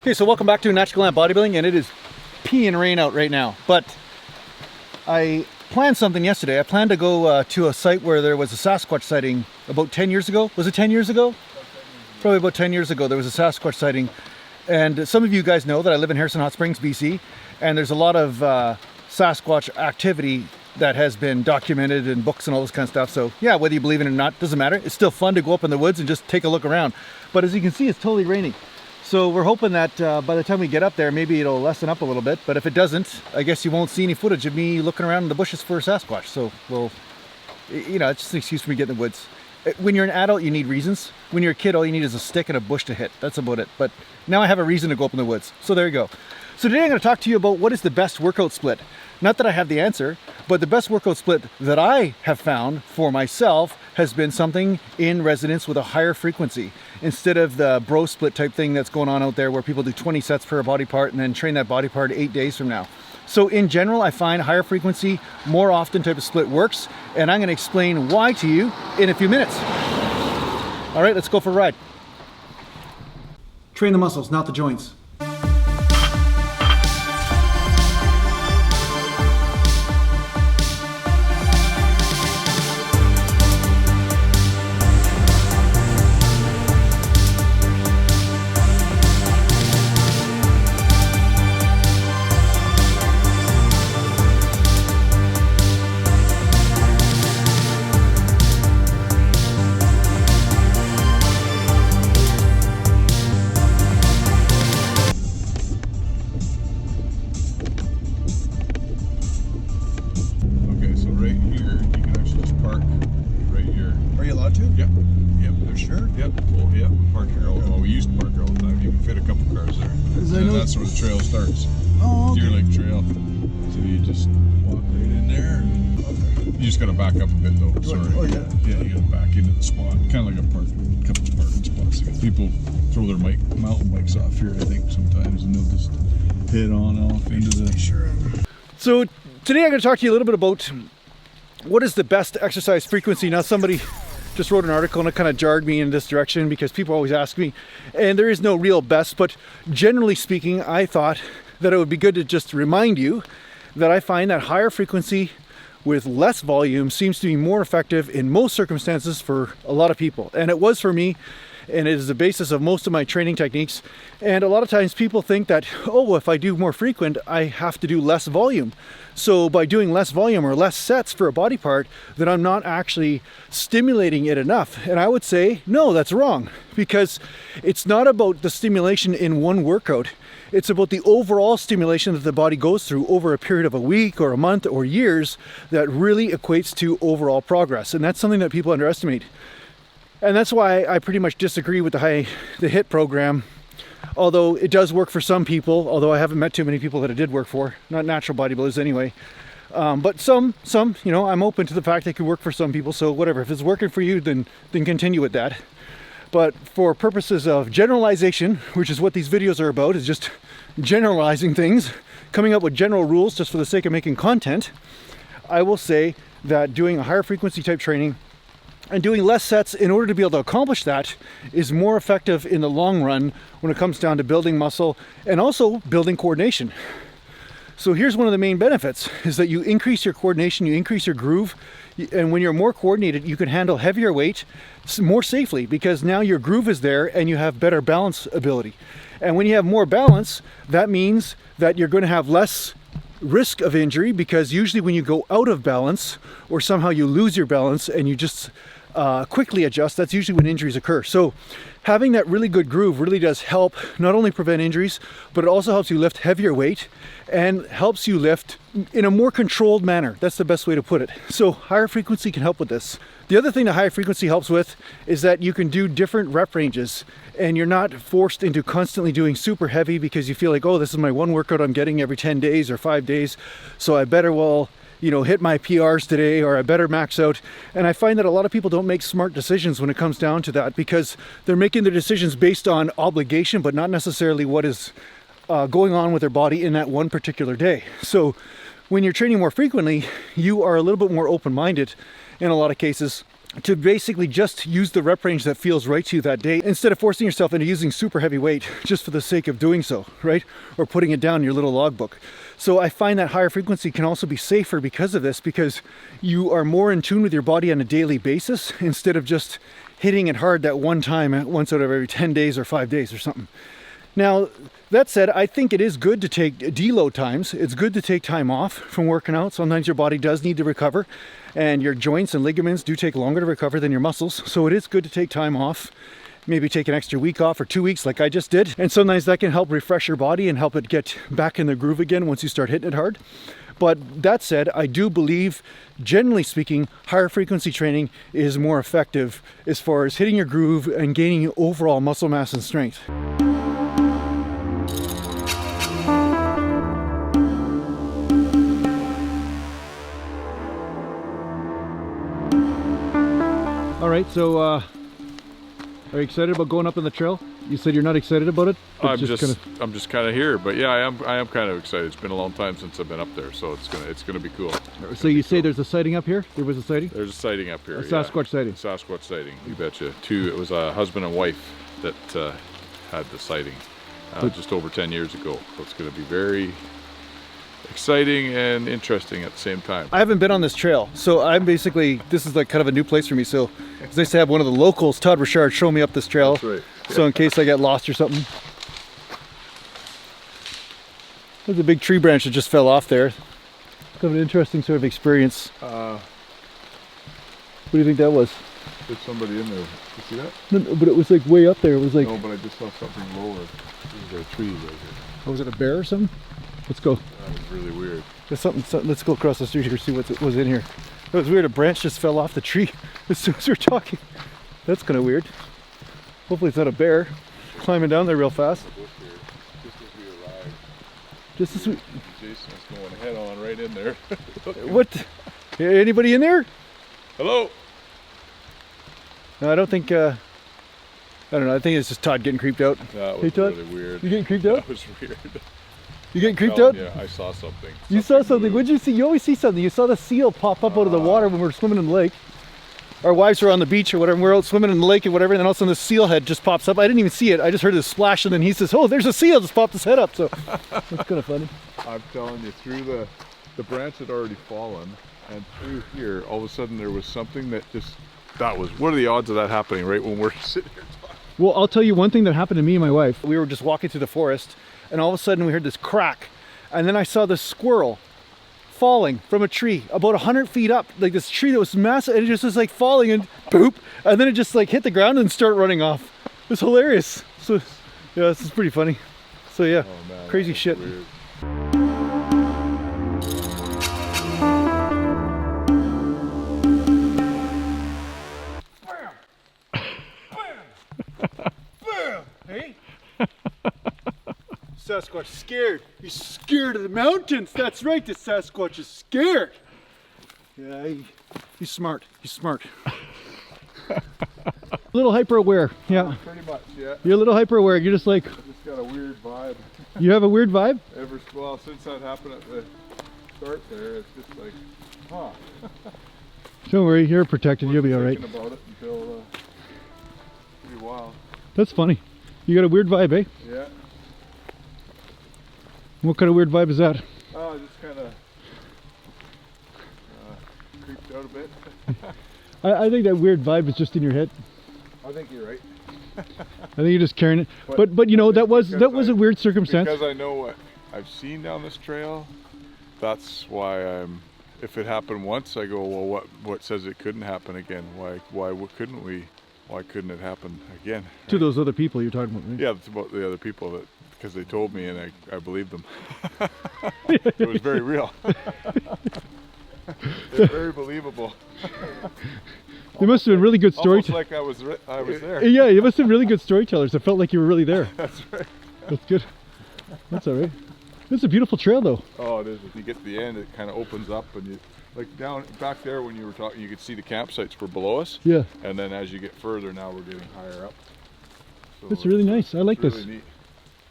Okay, so welcome back to Gallant Bodybuilding, and it is peeing rain out right now. But I planned something yesterday. I planned to go to a site where there was a Sasquatch sighting about 10 years ago. Was it 10 years ago? Probably about 10 years ago there was a Sasquatch sighting. And some of you guys know that I live in Harrison Hot Springs, BC, and there's a lot of Sasquatch activity that has been documented in books and all this kind of stuff. So yeah, whether you believe in it or not, doesn't matter. It's still fun to go up in the woods and just take a look around. But as you can see, it's totally raining. So we're hoping that by the time we get up there, maybe it'll lessen up a little bit. But if it doesn't, I guess you won't see any footage of me looking around in the bushes for a Sasquatch. So we'll, you know, it's just an excuse for me to get in the woods. When you're an adult, you need reasons. When you're a kid, all you need is a stick and a bush to hit. That's about it. But now I have a reason to go up in the woods. So there you go. So today I'm going to talk to you about what is the best workout split. Not that I have the answer, but the best workout split that I have found for myself has been something in resonance with a higher frequency, instead of the bro split type thing that's going on out there where people do 20 sets per body part and then train that body part 8 days from now. So in general, I find higher frequency, more often type of split works, and I'm going to explain why to you in a few minutes. All right, let's go for a ride. Train the muscles, not the joints. That's where the trail starts. Oh, okay. Deer Lake Trail. So you just walk right in there. And you just gotta back up a bit though. Sorry. Oh yeah. Yeah, you gotta back into the spot. Kind of like a couple of parking spots. People throw their mountain bikes off here, I think, sometimes, and they'll just head on off into the. Sure. So today I'm going to talk to you a little bit about what is the best exercise frequency. Now, somebody just wrote an article and it kind of jarred me in this direction because people always ask me, and there is no real best, but generally speaking, I thought that it would be good to just remind you that I find that higher frequency with less volume seems to be more effective in most circumstances for a lot of people. And it was for me, and it is the basis of most of my training techniques. And a lot of times people think that, oh, if I do more frequent, I have to do less volume. So by doing less volume or less sets for a body part, then I'm not actually stimulating it enough. And I would say, no, that's wrong, because it's not about the stimulation in one workout. It's about the overall stimulation that the body goes through over a period of a week or a month or years that really equates to overall progress. And that's something that people underestimate. And that's why I pretty much disagree with the HIIT program, although it does work for some people, although I haven't met too many people that it did work for, not natural bodybuilders anyway. But some, you know, I'm open to the fact that it could work for some people, so whatever. If it's working for you, then continue with that. But for purposes of generalization, which is what these videos are about, is just generalizing things, coming up with general rules just for the sake of making content, I will say that doing a higher frequency type training and doing less sets in order to be able to accomplish that is more effective in the long run when it comes down to building muscle and also building coordination. So here's one of the main benefits, is that you increase your coordination, you increase your groove, and when you're more coordinated, you can handle heavier weight more safely because now your groove is there and you have better balance ability. And when you have more balance, that means that you're going to have less risk of injury, because usually when you go out of balance or somehow you lose your balance and you just quickly adjust, that's usually when injuries occur. So having that really good groove really does help not only prevent injuries, but it also helps you lift heavier weight and helps you lift in a more controlled manner. That's the best way to put it. So higher frequency can help with this. The other thing that high frequency helps with is that you can do different rep ranges and you're not forced into constantly doing super heavy because you feel like, oh, this is my one workout I'm getting every 10 days or 5 days, so I better hit my PRs today, or I better max out. And I find that a lot of people don't make smart decisions when it comes down to that, because they're making their decisions based on obligation, but not necessarily what is going on with their body in that one particular day. So when you're training more frequently, you are a little bit more open-minded in a lot of cases to basically just use the rep range that feels right to you that day, instead of forcing yourself into using super heavy weight just for the sake of doing so, right? Or putting it down in your little logbook. So I find that higher frequency can also be safer because of this, because you are more in tune with your body on a daily basis instead of just hitting it hard that one time once out of every 10 days or 5 days or something. Now, that said, I think it is good to take deload times. It's good to take time off from working out. Sometimes your body does need to recover, and your joints and ligaments do take longer to recover than your muscles. So it is good to take time off, maybe take an extra week off or 2 weeks like I just did. And sometimes that can help refresh your body and help it get back in the groove again once you start hitting it hard. But that said, I do believe, generally speaking, higher frequency training is more effective as far as hitting your groove and gaining overall muscle mass and strength. All right, so are you excited about going up on the trail? You said you're not excited about it? I'm just kind of here, but yeah, I am kind of excited. It's been a long time since I've been up there, so it's gonna be cool. So you say there's a sighting up here? There was a sighting? There's a sighting up here. A Sasquatch sighting. Sasquatch sighting. You betcha. It was a husband and wife that had the sighting just over 10 years ago. So it's gonna be very exciting and interesting at the same time. I haven't been on this trail, so I'm basically, this is like kind of a new place for me. So it's nice to have one of the locals, Todd Richard, show me up this trail. That's right. So in case I get lost or something. There's a big tree branch that just fell off there. Kind of an interesting sort of experience. What do you think that was? There's somebody in there. You see that? No, but it was like way up there. It was like... No, but I just saw something lower. There's a tree right here. Oh, was it a bear or something? Let's go. That was really weird. There's something, let's go across the street here, see what was in here. That was weird, a branch just fell off the tree as soon as we were talking. That's kind of weird. Hopefully it's not a bear climbing down there real fast. Just as we arrived. Just as we... Jason's going head on right in there. What? Anybody in there? Hello? No, I don't think, I don't know, I think it's just Todd getting creeped out. That was Hey, Todd? really weird. You getting creeped out? That was weird. You getting creeped out? Yeah, I saw something. You saw something. What did you see? You always see something. You saw the seal pop up out of the water when we were swimming in the lake. Our wives were on the beach or whatever, and we're out swimming in the lake and whatever, and then all of a sudden the seal head just pops up. I didn't even see it. I just heard this splash, and then he says, oh, there's a seal, just popped his head up. So that's kind of funny. I'm telling you, through the branch had already fallen, and through here, all of a sudden there was something that just, what are the odds of that happening right when we're sitting here talking? Well, I'll tell you one thing that happened to me and my wife. We were just walking through the forest, and all of a sudden we heard this crack. And then I saw this squirrel falling from a tree about 100 feet up, like this tree that was massive, and it just was like falling and boop, and then it just like hit the ground and started running off. It was hilarious. So yeah, this is pretty funny. So yeah, man, crazy shit. Weird. Hey? Sasquatch scared. He's scared of the mountains. That's right, the Sasquatch is scared. Yeah, he's smart. He's smart. A little hyper aware. Yeah. Pretty much, yeah. You're a little hyper aware. You're just like... I just got a weird vibe. You have a weird vibe? Well, since that happened at the start there, it's just like, huh. Don't worry, you're protected. You'll be all right. Thinking about it until pretty wild. That's funny. You got a weird vibe, eh? Yeah. What kind of weird vibe is that? Oh, just kind of creeped out a bit. I think that weird vibe is just in your head. I think you're right. I think you're just carrying it. But you know, that was a weird circumstance. Because I know what I've seen down this trail. That's why if it happened once, I go, well, what says it couldn't happen again? Why couldn't we? Why couldn't it happen again? Right? To those other people you're talking about, right? Yeah, it's about the other people because they told me and I believed them. It was very real. It's very believable. They must have been really good storytellers. Almost like I was there. Yeah, you must have been really good storytellers. It felt like you were really there. That's right. That's good. That's all right. It's a beautiful trail, though. Oh, it is. If you get to the end, it kind of opens up, and you like down back there when you were talking, you could see the campsites were below us. Yeah. And then as you get further, now we're getting higher up. So it's really nice. I like really this. Neat.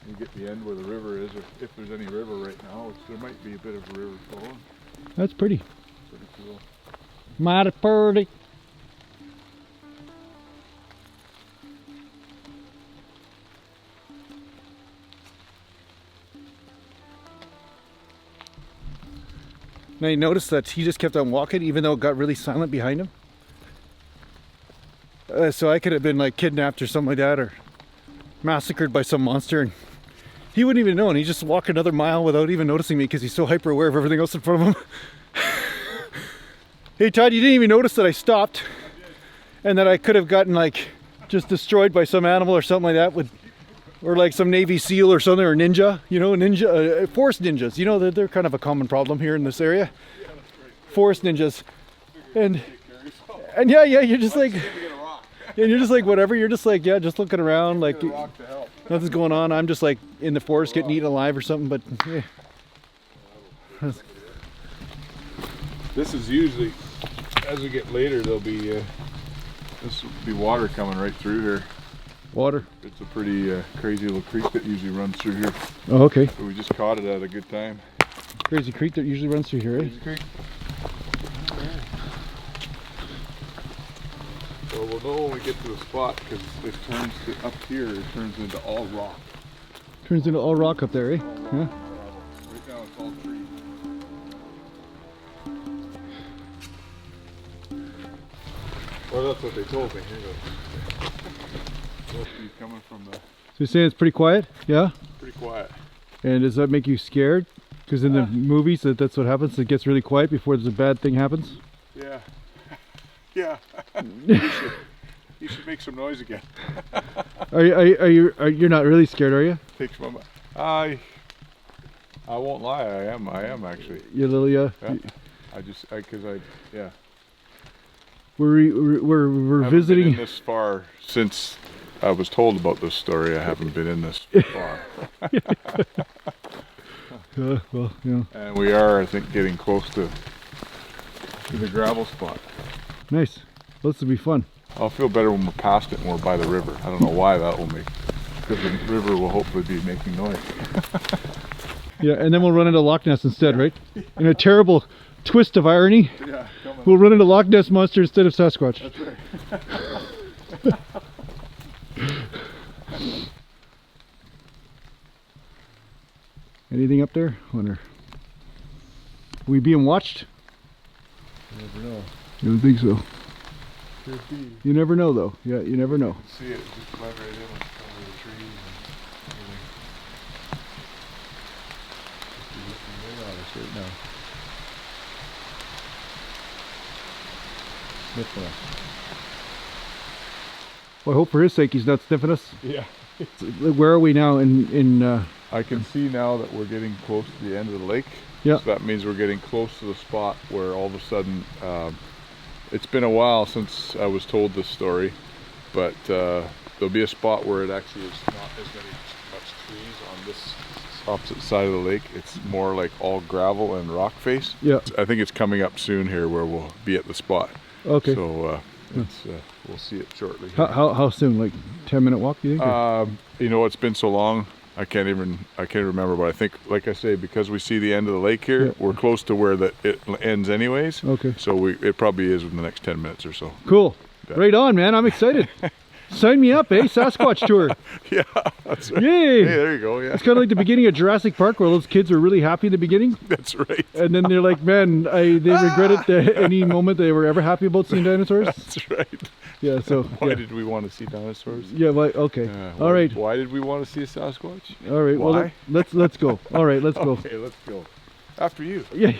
You get the end where the river is, or if there's any river right now, which there might be a bit of a river flowing. That's pretty. Pretty cool. Mighty pretty. And I noticed that he just kept on walking even though it got really silent behind him. So I could have been like kidnapped or something like that, or massacred by some monster, and he wouldn't even know, and he just walked another mile without even noticing me because he's so hyper aware of everything else in front of him. Hey Todd, you didn't even notice that I stopped and that I could have gotten like just destroyed by some animal or something like that, or like some Navy SEAL or something, or ninja, you know, forest ninjas, you know, they're kind of a common problem here in this area. Forest ninjas. And yeah, you're just like, and you're just like, whatever, you're just like, yeah, just looking around, like nothing's going on. I'm just like in the forest getting eaten alive or something, but yeah. This is usually, as we get later, there'll be, this will be water coming right through here. Water? It's a pretty crazy little creek that usually runs through here. Oh, okay. So we just caught it at a good time. Crazy creek that usually runs through here, eh? Crazy creek. So we'll know when we get to the spot, because it turns to, up here, it turns into all rock. Turns into all rock up there, eh? Yeah. Right now it's all trees. Well, that's what they told me. Here goes. He's coming from the... So you're saying it's pretty quiet? Yeah? Pretty quiet. And does that make you scared? Because in the movies, that's what happens. It gets really quiet before there's a bad thing happens. Yeah. Yeah. You should make some noise again. You're not really scared, are you? Takes my mind. I won't lie. I am actually. You little yeah. Yeah. We're visiting. Been in this far since I was told about this story. I haven't been in this far. Well, yeah. And we are, I think, getting close to the gravel spot. Nice. This will be fun. I'll feel better when we're past it and we're by the river. I don't know why that will make, because the river will hopefully be making noise. Yeah, and then we'll run into Loch Ness instead, right? In a terrible twist of irony, yeah, we'll run into Loch Ness Monster instead of Sasquatch. That's right. Anything up there? Wonder. Are we being watched? You never know. I don't think so. Could be. You never know, though. Yeah, you never know. See it just blend right in with some of the trees and everything. Just be looking right at us right now. Sniffing us. Well, I hope for his sake he's not sniffing us. Yeah. Where are we now in I can see now that we're getting close to the end of the lake. Yeah. So that means we're getting close to the spot where all of a sudden, it's been a while since I was told this story, but there'll be a spot where it actually is not as much trees on this opposite side of the lake. It's more like all gravel and rock face. Yeah. I think it's coming up soon here where we'll be at the spot. Okay. So we'll see it shortly. How soon? Like 10-minute walk, do you think? You know, it's been so long. I can't remember, but I think, like I say, because we see the end of the lake here, Yeah. we're close to where it ends anyways. Okay. So it probably is in the next 10 minutes or so. Cool. Yeah. Right on, man. I'm excited. Sign me up, eh? Sasquatch tour. Yeah, that's right. Yay! Hey, there you go. Yeah, It's kind of like the beginning of Jurassic Park, where those kids were really happy in the beginning, that's right. and then they're like, "Man, they regretted any moment they were ever happy about seeing dinosaurs." That's right. Yeah. So Why did we want to see dinosaurs? Yeah. Well, okay. All right. Why did we want to see a Sasquatch? All right. Why? Well, let's go. All right. Let's go. Okay, let's go. After you. Yeah.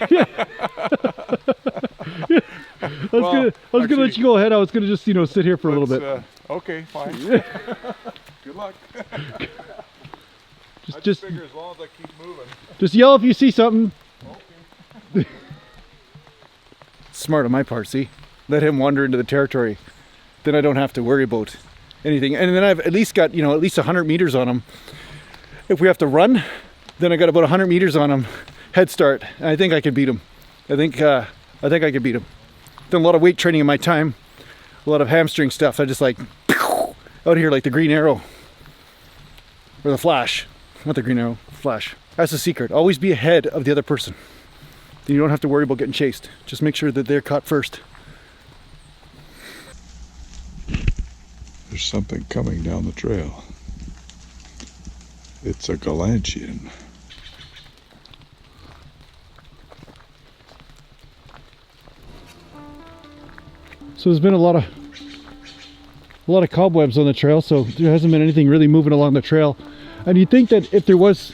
I was gonna let you go ahead. I was gonna just sit here for a little bit. Okay, fine. Good luck. Just figure as long as I keep moving. Just yell if you see something. Okay. Smart on my part, see? Let him wander into the territory. Then I don't have to worry about anything. And then I've at least got, at least 100 meters on him. If we have to run, then I got about 100 meters on him. Head start. And I think I can beat him. I think I can beat him. Done a lot of weight training in my time. A lot of hamstring stuff. I just like out here like the Green Arrow. Or the Flash. Not the Green Arrow, Flash. That's the secret. Always be ahead of the other person. Then you don't have to worry about getting chased. Just make sure that they're caught first. There's something coming down the trail. It's a Gallantian. So there's been a lot of cobwebs on the trail, so there hasn't been anything really moving along the trail. And you'd think that if there was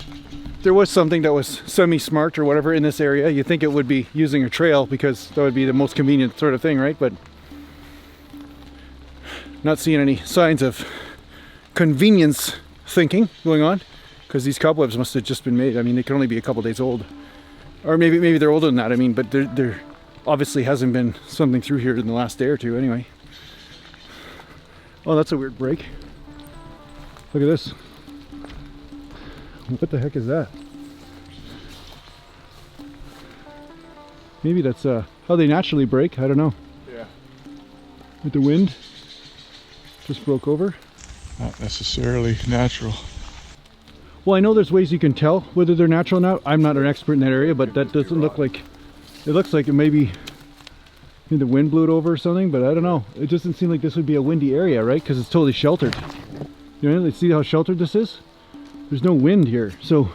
something that was semi-smart or whatever in this area, you think it would be using a trail, because that would be the most convenient sort of thing, right? But not seeing any signs of convenience thinking going on, because these cobwebs must have just been made. I mean, they can only be a couple days old, or maybe they're older than that. I mean, but there obviously hasn't been something through here in the last day or two anyway. Oh, that's a weird break. Look at this. What the heck is that? Maybe that's how they naturally break. I don't know. Yeah. With the wind. Just broke over. Not necessarily natural. Well, I know there's ways you can tell whether they're natural or not. I'm not an expert in that area, but that doesn't look like... It looks like it maybe the wind blew it over or something, but I don't know. It doesn't seem like this would be a windy area, right? Because it's totally sheltered. You know, see how sheltered this is? There's no wind here. So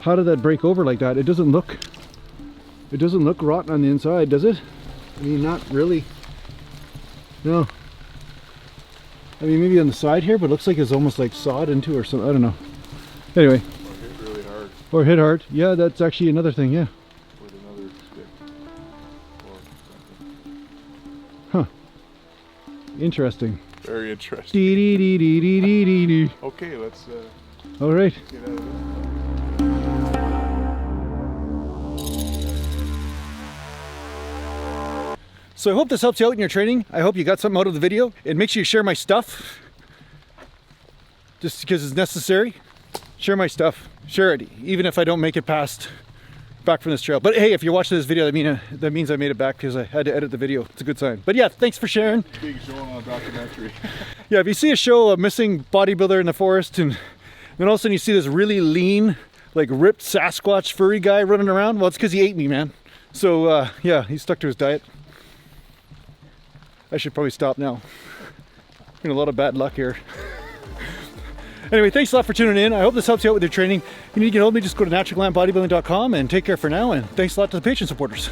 how did that break over like that? It doesn't look rotten on the inside, does it? I mean, not really. No. I mean, maybe on the side here, but it looks like it's almost like sawed into or something. I don't know. Anyway. Or hit really hard. Or hit hard. Yeah, that's actually another thing, yeah. With another stick. Or something. Huh. Interesting. Very interesting. Dee dee dee dee dee dee dee dee. Okay, let's All right. get out of this. So I hope this helps you out in your training. I hope you got something out of the video. And make sure you share my stuff. Just because it's necessary. Share my stuff. Share it, even if I don't make it back from this trail. But hey, if you're watching this video, that means I made it back, because I had to edit the video. It's a good sign. But yeah, thanks for sharing. Big show on a documentary. Yeah, if you see a show of missing bodybuilder in the forest, and then all of a sudden you see this really lean, like ripped Sasquatch furry guy running around, well, it's because he ate me, man. So yeah, he stuck to his diet. I should probably stop now. Getting a lot of bad luck here. Anyway, thanks a lot for tuning in. I hope this helps you out with your training. If you need to get hold of me, just go to naturalgallantbodybuilding.com, and take care for now, and thanks a lot to the Patreon supporters.